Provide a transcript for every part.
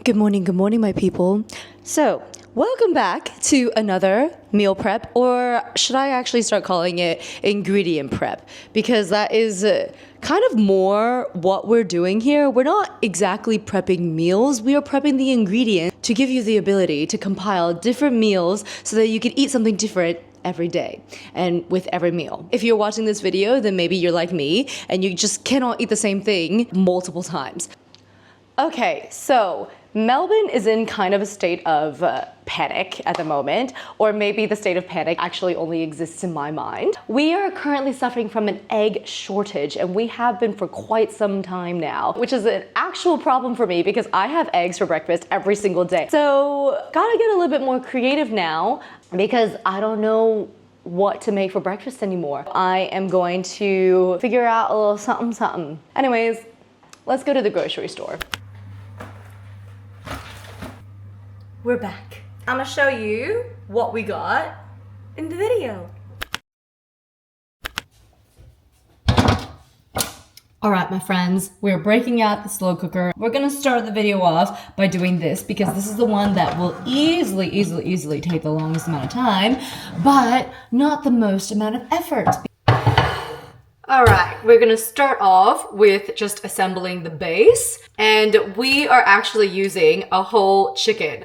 Good morning, my people. So, welcome back to another meal prep, or should I actually start calling it ingredient prep? Because that is kind of more what we're doing here. We're not exactly prepping meals, we are prepping the ingredients to give you the ability to compile different meals so that you can eat something different every day and with every meal. If you're watching this video, then maybe you're like me and you just cannot eat the same thing multiple times. Okay, so Melbourne is in kind of a state of panic at the moment, or maybe the state of panic actually only exists in my mind. We are currently suffering from an egg shortage, and we have been for quite some time now, which is an actual problem for me because I have eggs for breakfast every single day. So gotta get a little bit more creative now because I don't know what to make for breakfast anymore. I am going to figure out a little something something. Anyways, let's go to the grocery store. We're back. I'm gonna show you what we got in the video. All right, my friends, we're breaking out the slow cooker. We're gonna start the video off by doing this because this is the one that will easily take the longest amount of time, but not the most amount of effort. All right, we're gonna start off with just assembling the base, and we are actually using a whole chicken.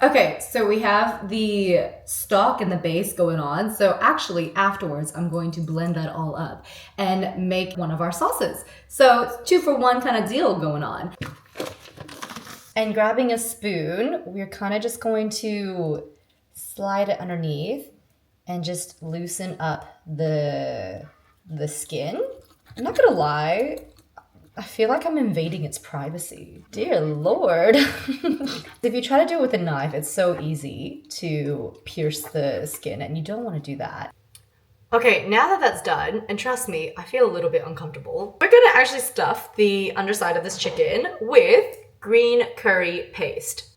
Okay, so we have the stock and the base going on. So actually afterwards, I'm going to blend that all up and make one of our sauces. So it's 2-for-1 kind of deal going on. And grabbing a spoon, we're kind of just going to slide it underneath and just loosen up the skin. I'm not gonna lie, I feel like I'm invading its privacy. Dear Lord. If you try to do it with a knife, it's so easy to pierce the skin, and you don't want to do that. Okay, now that that's done, and trust me, I feel a little bit uncomfortable, we're gonna actually stuff the underside of this chicken with green curry paste.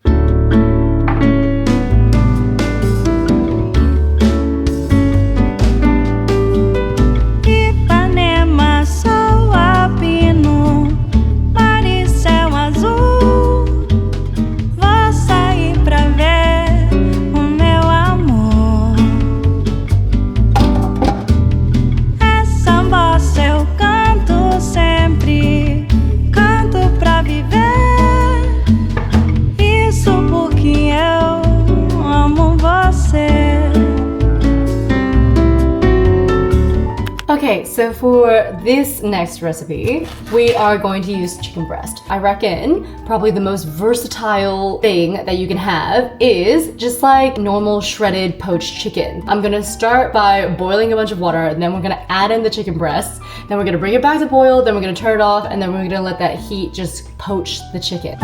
Okay, so for this next recipe, we are going to use chicken breast. I reckon probably the most versatile thing that you can have is just like normal shredded poached chicken. I'm gonna start by boiling a bunch of water, and then we're gonna add in the chicken breasts, then we're gonna bring it back to boil, then we're gonna turn it off, and then we're gonna let that heat just poach the chicken.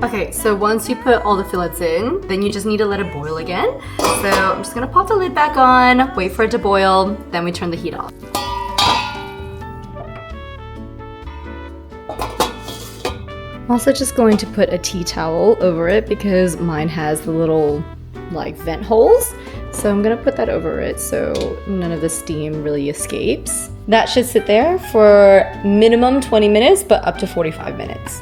Okay, so once you put all the fillets in, then you just need to let it boil again. So I'm just gonna pop the lid back on, wait for it to boil, then we turn the heat off. I'm also just going to put a tea towel over it because mine has the little like vent holes. So I'm gonna put that over it so none of the steam really escapes. That should sit there for minimum 20 minutes, but up to 45 minutes.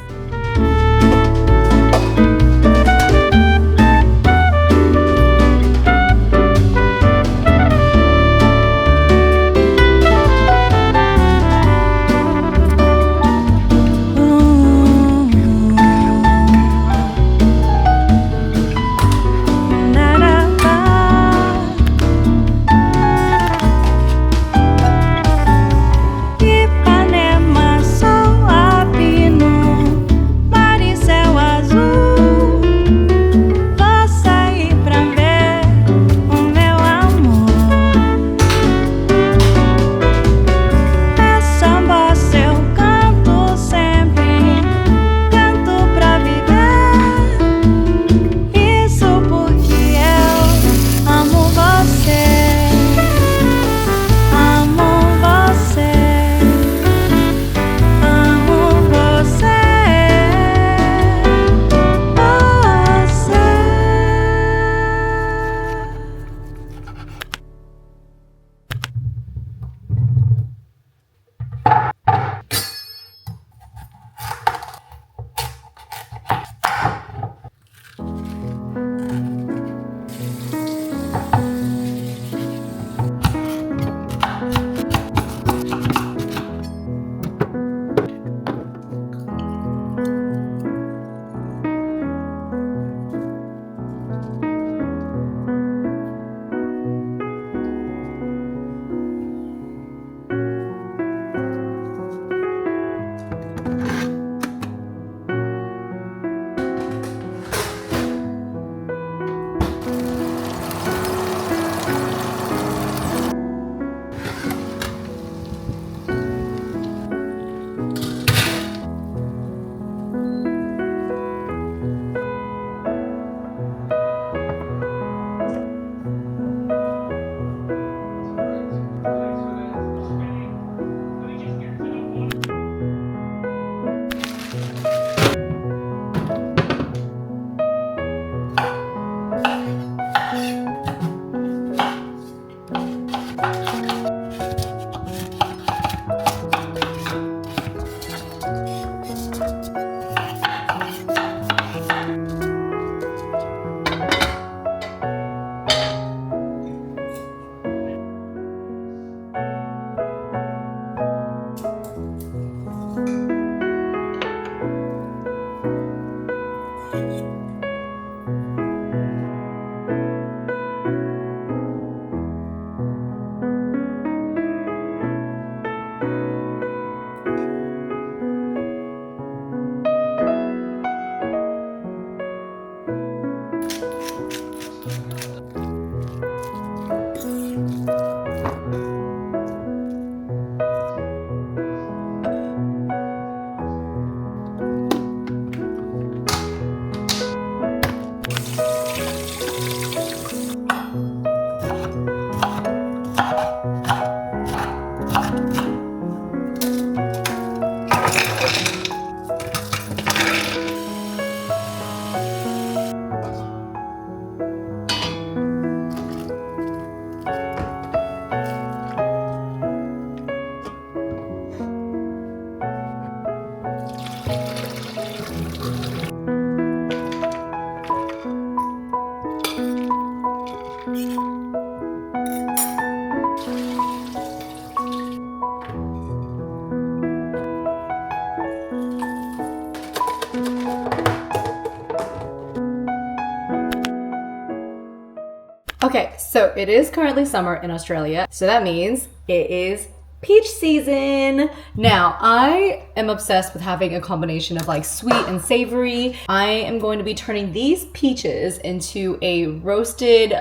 Okay, so it is currently summer in Australia, so that means it is peach season. Now, I am obsessed with having a combination of like sweet and savory. I am going to be turning these peaches into a roasted,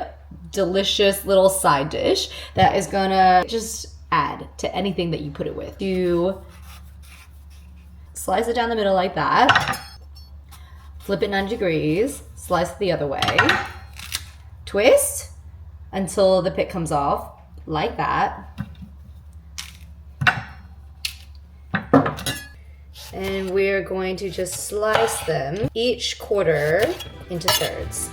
delicious little side dish that is gonna just add to anything that you put it with. You slice it down the middle like that, flip it 90 degrees, slice it the other way, twist until the pit comes off, like that. And we're going to just slice them, each quarter, into thirds.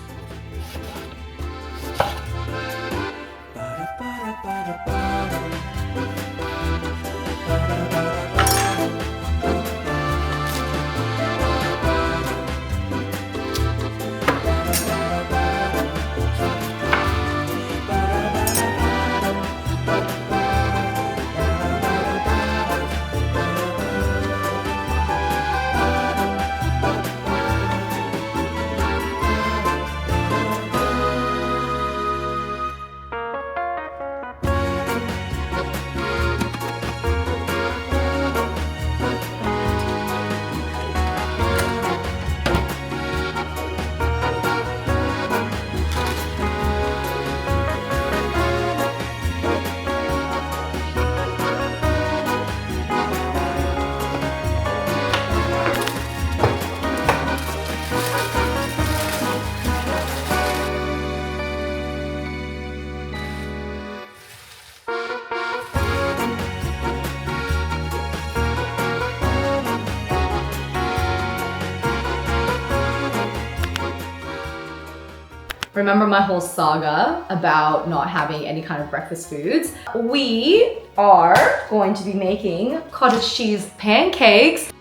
Remember my whole saga about not having any kind of breakfast foods? We are going to be making cottage cheese pancakes.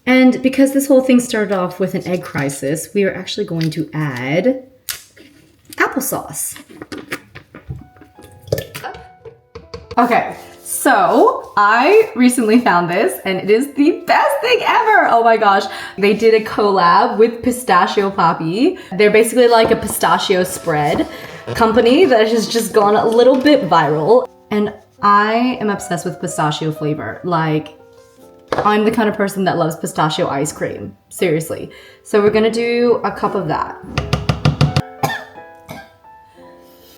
And because this whole thing started off with an egg crisis, we are actually going to add applesauce. Okay. So I recently found this and it is the best thing ever. Oh my gosh. They did a collab with Pistachio Papi. They're basically like a pistachio spread company that has just gone a little bit viral. And I am obsessed with pistachio flavor. Like, I'm the kind of person that loves pistachio ice cream. Seriously. So we're gonna do a cup of that.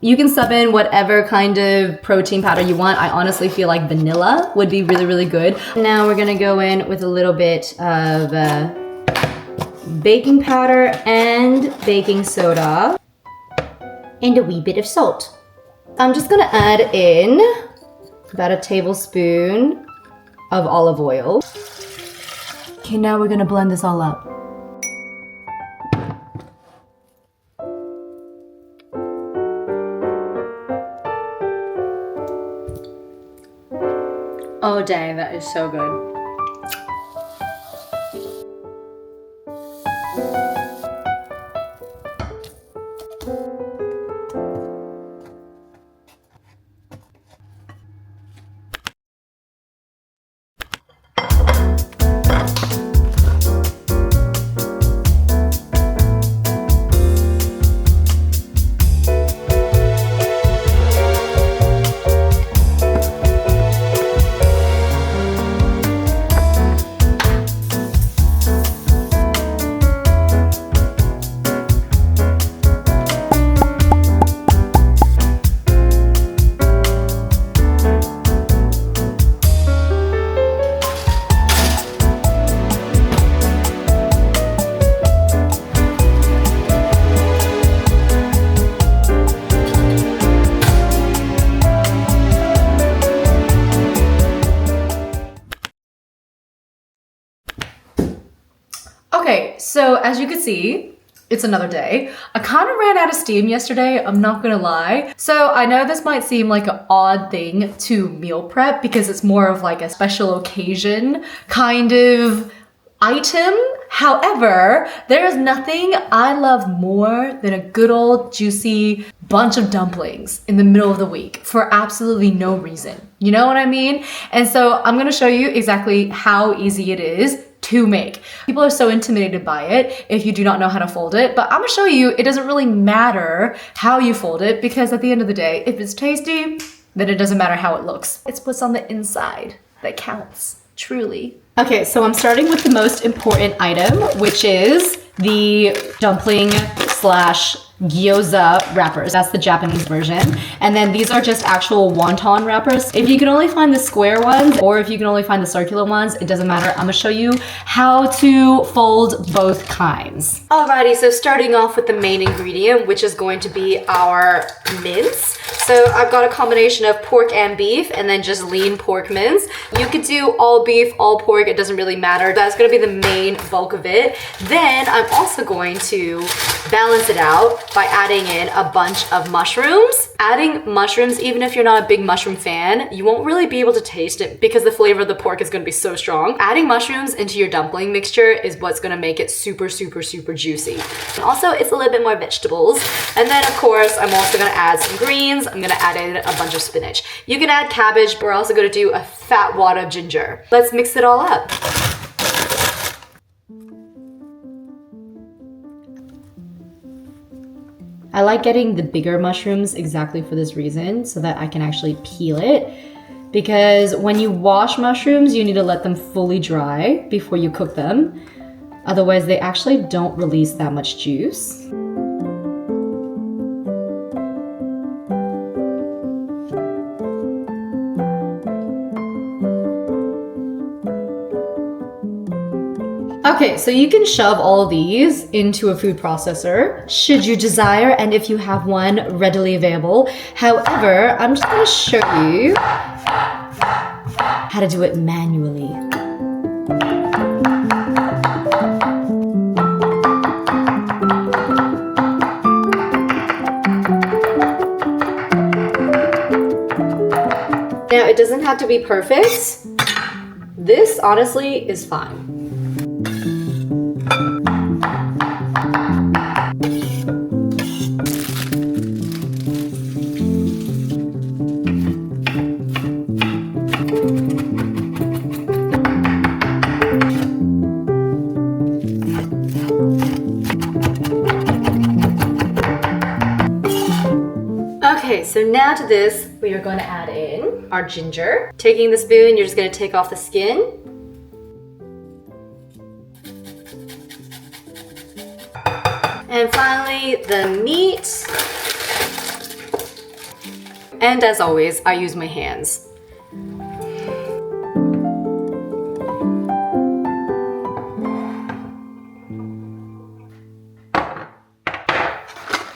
You can sub in whatever kind of protein powder you want. I honestly feel like vanilla would be really, really good. Now we're gonna go in with a little bit of baking powder and baking soda and a wee bit of salt. I'm just gonna add in about a tablespoon of olive oil. Okay, now we're gonna blend this all up. Oh dang, that is so good. Okay, so as you can see, it's another day. I kind of ran out of steam yesterday, I'm not gonna lie. So I know this might seem like an odd thing to meal prep because it's more of like a special occasion kind of item. However, there is nothing I love more than a good old juicy bunch of dumplings in the middle of the week for absolutely no reason. You know what I mean? And so I'm gonna show you exactly how easy it is to make. People are so intimidated by it if you do not know how to fold it, but I'm gonna show you it doesn't really matter how you fold it because at the end of the day, if it's tasty, then it doesn't matter how it looks. It's what's on the inside that counts, truly. Okay, so I'm starting with the most important item, which is the dumpling slash gyoza wrappers. That's the Japanese version. And then these are just actual wonton wrappers. If you can only find the square ones or if you can only find the circular ones, it doesn't matter. I'm gonna show you how to fold both kinds. Alrighty, so starting off with the main ingredient, which is going to be our mince. So I've got a combination of pork and beef and then just lean pork mince. You could do all beef, all pork, it doesn't really matter. That's gonna be the main bulk of it. Then I'm also going to balance it out by adding in a bunch of mushrooms. Adding mushrooms, even if you're not a big mushroom fan, you won't really be able to taste it because the flavor of the pork is gonna be so strong. Adding mushrooms into your dumpling mixture is what's gonna make it super, super, super juicy. And also, it's a little bit more vegetables. And then of course, I'm also gonna add some greens. I'm gonna add in a bunch of spinach. You can add cabbage, but we're also gonna do a fat wad of ginger. Let's mix it all up. I like getting the bigger mushrooms exactly for this reason, so that I can actually peel it. Because when you wash mushrooms, you need to let them fully dry before you cook them. Otherwise, they actually don't release that much juice. Okay, so you can shove all of these into a food processor, should you desire, and if you have one readily available. However, I'm just gonna show you how to do it manually. Now, it doesn't have to be perfect. This, honestly, is fine. Okay, so now to this, we are going to add in our ginger. Taking the spoon, you're just going to take off the skin. And finally, the meat. And as always, I use my hands.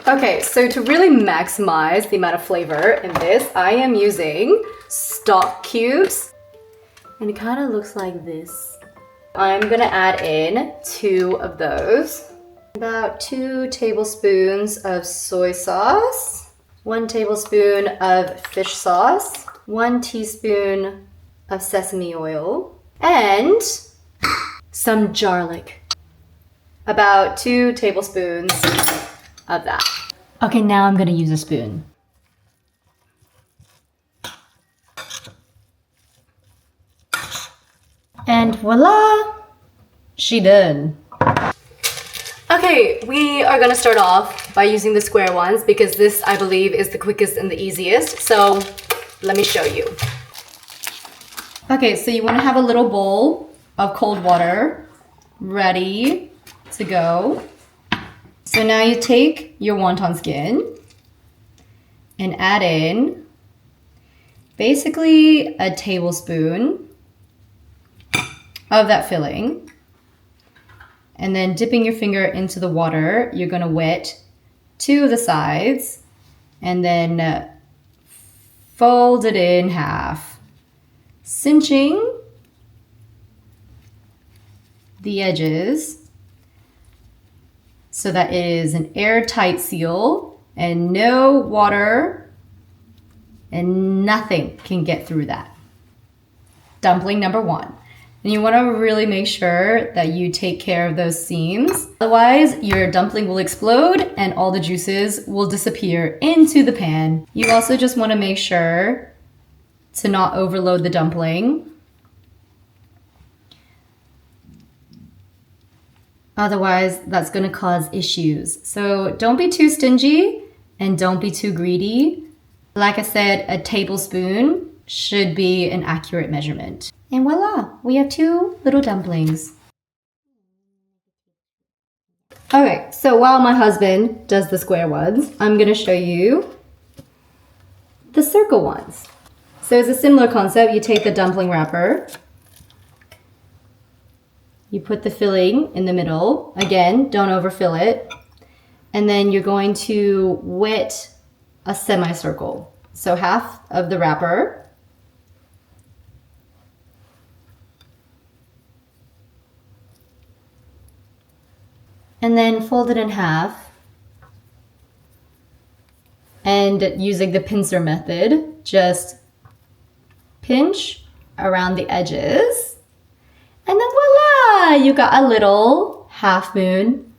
Okay, so to really maximize the amount of flavor in this, I am using stock cubes. And it kind of looks like this. I'm gonna add in 2 of those. About 2 tablespoons of soy sauce, 1 tablespoon of fish sauce, 1 teaspoon of sesame oil, and some garlic. About 2 tablespoons of that. Okay, now I'm gonna use a spoon. And voila, she done. Okay, we are gonna start off by using the square ones because this, I believe, is the quickest and the easiest. So let me show you. Okay, so you wanna have a little bowl of cold water ready to go. So now you take your wonton skin and add in basically a tablespoon of that filling. And then dipping your finger into the water, you're gonna wet 2 of the sides and then fold it in half, cinching the edges so that it is an airtight seal and no water and nothing can get through that. Dumpling number 1. And you want to really make sure that you take care of those seams. Otherwise, your dumpling will explode and all the juices will disappear into the pan. You also just want to make sure to not overload the dumpling. Otherwise, that's going to cause issues. So don't be too stingy and don't be too greedy. Like I said, a tablespoon should be an accurate measurement. And voila, we have 2 little dumplings. Okay, so while my husband does the square ones, I'm gonna show you the circle ones. So it's a similar concept. You take the dumpling wrapper, you put the filling in the middle. Again, don't overfill it. And then you're going to wet a semicircle. So half of the wrapper. And then fold it in half. And using the pincer method, just pinch around the edges. And then voila, you got a little half moon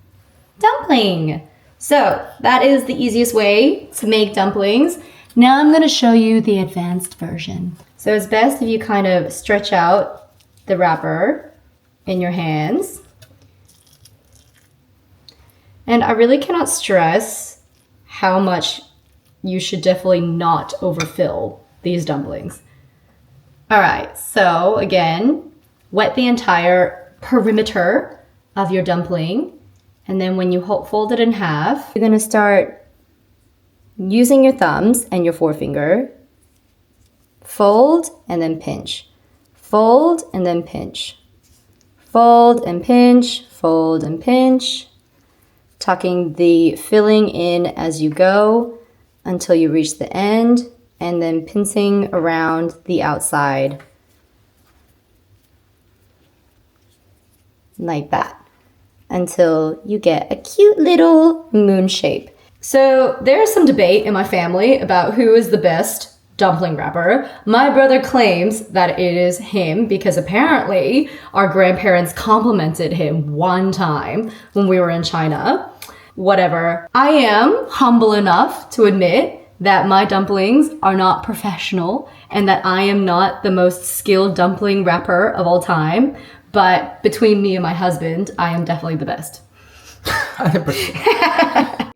dumpling. So that is the easiest way to make dumplings. Now I'm gonna show you the advanced version. So it's best if you kind of stretch out the wrapper in your hands. And I really cannot stress how much you should definitely not overfill these dumplings. All right, so again, wet the entire perimeter of your dumpling. And then when you fold it in half, you're gonna start using your thumbs and your forefinger. Fold and then pinch. Fold and then pinch. Fold and pinch, fold and pinch. Tucking the filling in as you go until you reach the end, and then pincing around the outside like that until you get a cute little moon shape. So there's some debate in my family about who is the best dumpling wrapper. My brother claims that it is him because apparently our grandparents complimented him one time when we were in China. Whatever. I am humble enough to admit that my dumplings are not professional and that I am not the most skilled dumpling wrapper of all time. But between me and my husband, I am definitely the best. 100%.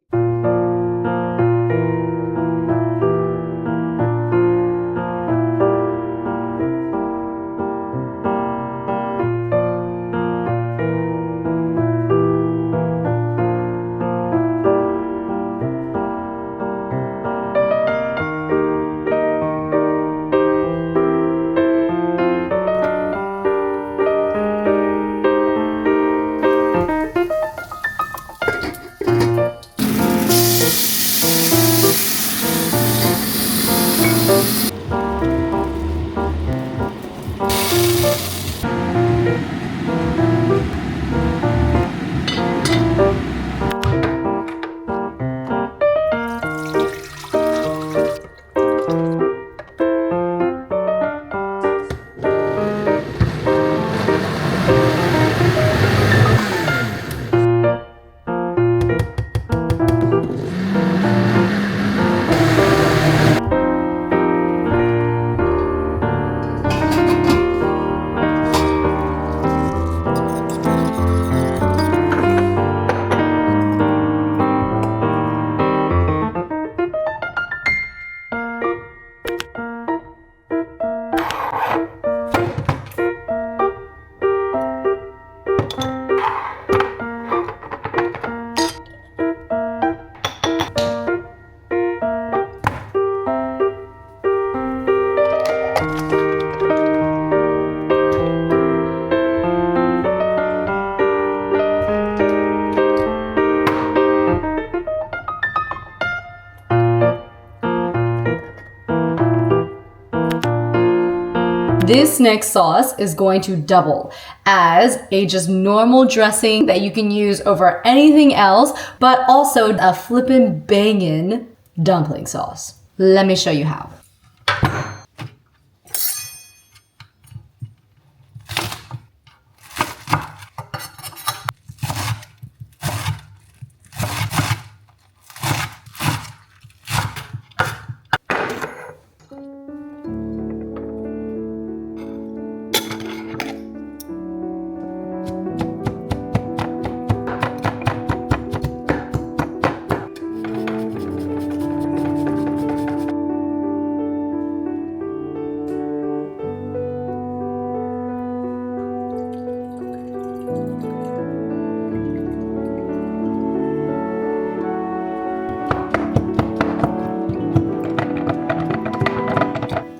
This next sauce is going to double as a just normal dressing that you can use over anything else, but also a flippin' bangin' dumpling sauce. Let me show you how.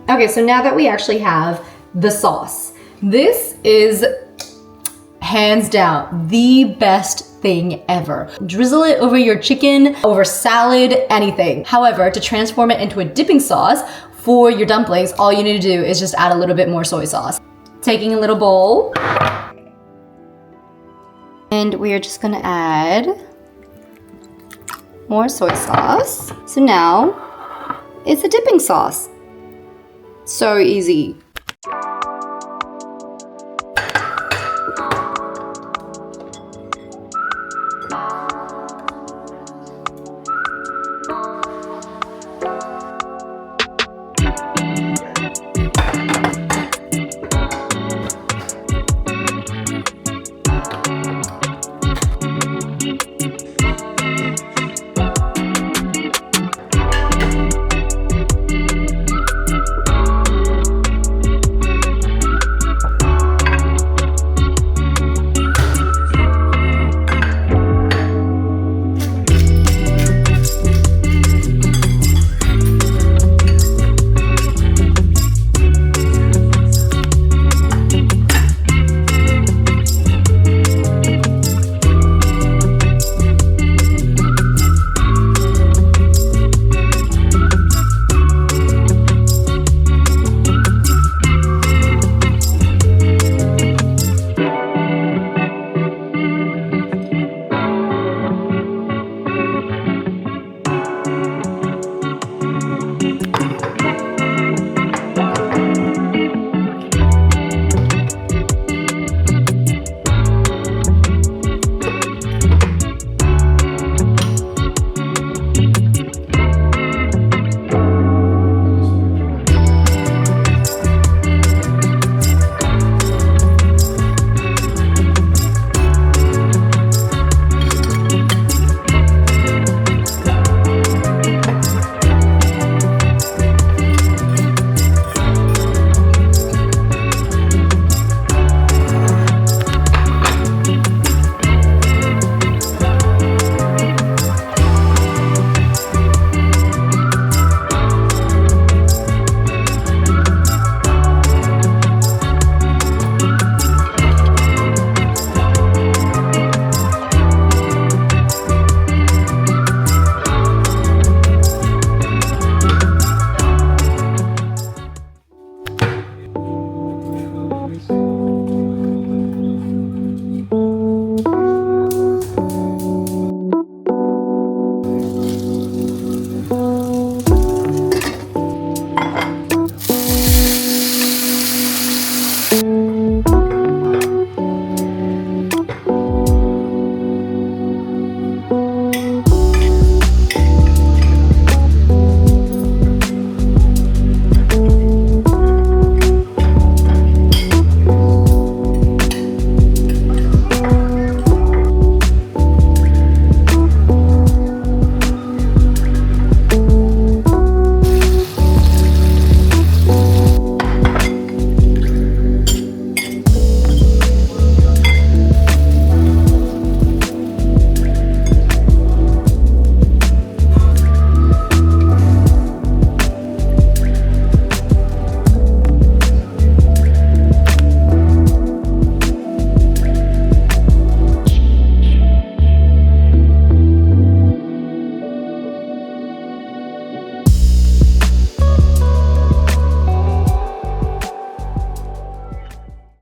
Okay, so now that we actually have the sauce, this is hands down the best thing ever. Drizzle it over your chicken, over salad, anything. However, to transform it into a dipping sauce for your dumplings, all you need to do is just add a little bit more soy sauce. Taking a little bowl, and we are just gonna add more soy sauce. So now it's a dipping sauce. So easy.